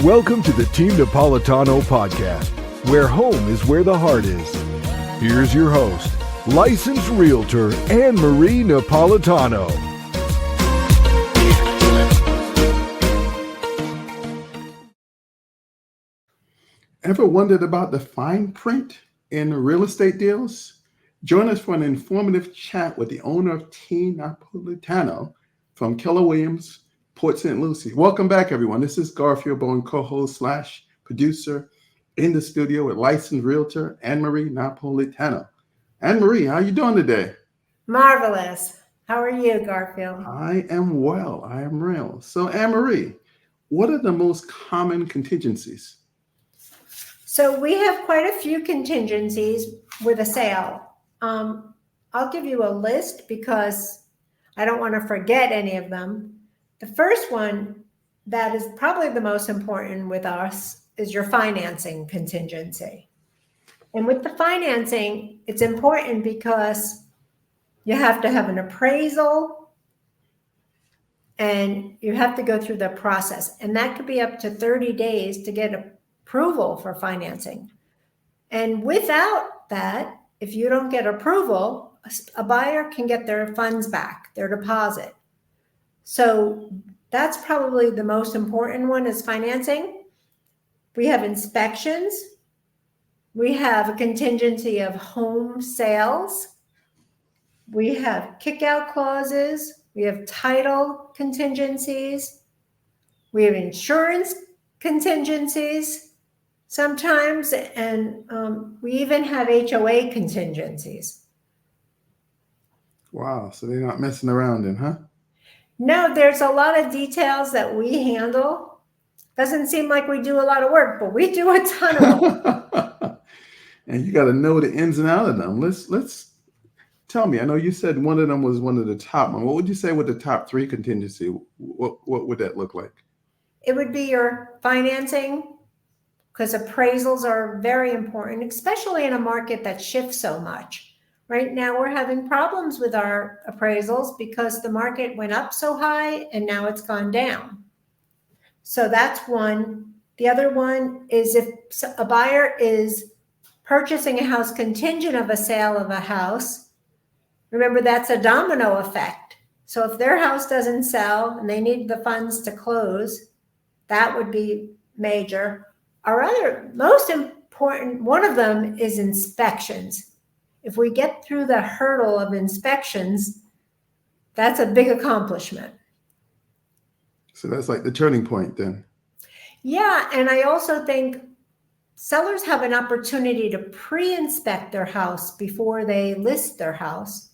Welcome to the Team Napolitano podcast, where home is where the heart is. Here's your host, licensed realtor AnnMarie Napolitano. Ever wondered about the fine print in real estate deals? Join us for an informative chat with the owner of Team Napolitano from Keller Williams, Port St. Lucie. Welcome back, everyone. This is Garfield, co-host / producer in the studio with licensed realtor AnnMarie Napolitano. AnnMarie, how are you doing today? Marvelous. How are you, Garfield? I am well. I am real. So, AnnMarie, what are the most common contingencies? So we have quite a few contingencies with a sale. I'll give you a list because I don't want to forget any of them. The first one that is probably the most important with us is your financing contingency. And with the financing, it's important because you have to have an appraisal and you have to go through the process. And that could be up to 30 days to get approval for financing. And without that, if you don't get approval, a buyer can get their funds back, their deposit. So that's probably the most important one is financing. We have inspections. We have a contingency of home sales. We have kick-out clauses. We have title contingencies. We have insurance contingencies sometimes, and we even have HOA contingencies. Wow, so they're not messing around then, huh? No, there's a lot of details that we handle. Doesn't seem like we do a lot of work, but we do a ton of work. And you got to know the ins and outs of them. Let's tell me. I know you said one of them was one of the top ones. What would you say with the top 3 contingency? What would that look like? It would be your financing, because appraisals are very important, especially in a market that shifts so much. Right now, we're having problems with our appraisals because the market went up so high and now it's gone down. So that's one. The other one is if a buyer is purchasing a house contingent of a sale of a house, remember that's a domino effect. So if their house doesn't sell and they need the funds to close, that would be major. Our other most important, one of them is inspections. If we get through the hurdle of inspections, that's a big accomplishment. So that's like the turning point then. Yeah, and I also think sellers have an opportunity to pre-inspect their house before they list their house.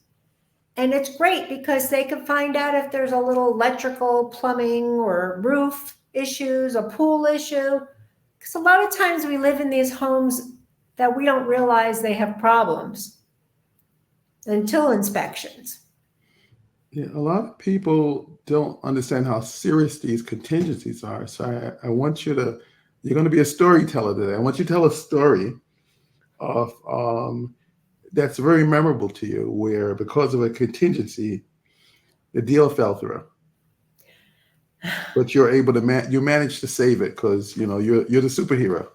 And it's great because they can find out if there's a little electrical, plumbing, or roof issues, a pool issue. Because a lot of times we live in these homes that we don't realize they have problems until inspections. Yeah, a lot of people don't understand how serious these contingencies are. So I want you to, you're going to be a storyteller today. I want you to tell a story of that's very memorable to you, where because of a contingency, the deal fell through. But you're able to you managed to save it because you're the superhero.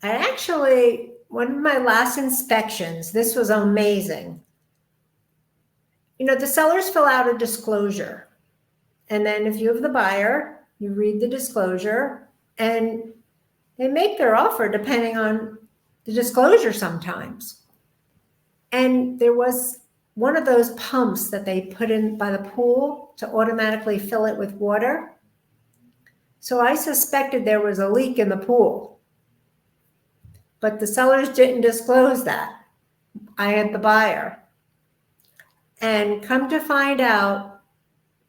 I actually, one of my last inspections, this was amazing. The sellers fill out a disclosure. And then if you have the buyer, you read the disclosure and they make their offer depending on the disclosure sometimes. And there was one of those pumps that they put in by the pool to automatically fill it with water. So I suspected there was a leak in the pool. But the sellers didn't disclose that. I had the buyer. And come to find out,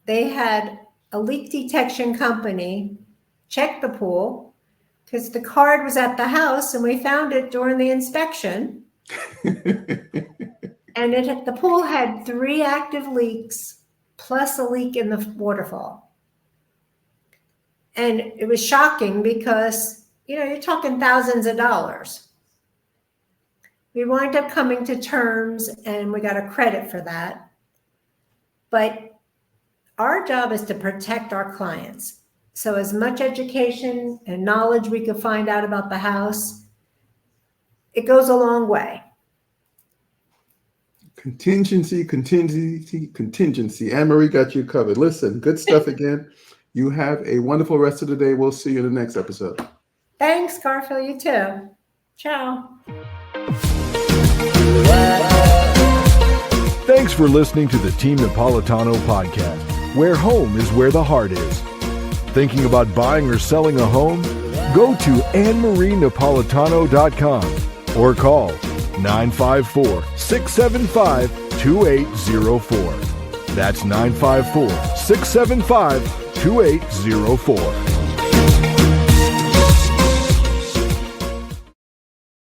they had a leak detection company check the pool because the card was at the house and we found it during the inspection. And the pool had 3 active leaks plus a leak in the waterfall. And it was shocking because, you're talking thousands of dollars. We wind up coming to terms and we got a credit for that. But our job is to protect our clients. So as much education and knowledge we can find out about the house, it goes a long way. Contingency. AnnMarie got you covered. Listen, good stuff again. You have a wonderful rest of the day. We'll see you in the next episode. Thanks, Garfield. You too. Ciao. Thanks for listening to the Team Napolitano podcast, where home is where the heart is. Thinking about buying or selling a home? Go to AnnMarieNapolitano.com or call 954-675-2804. That's 954-675-2804.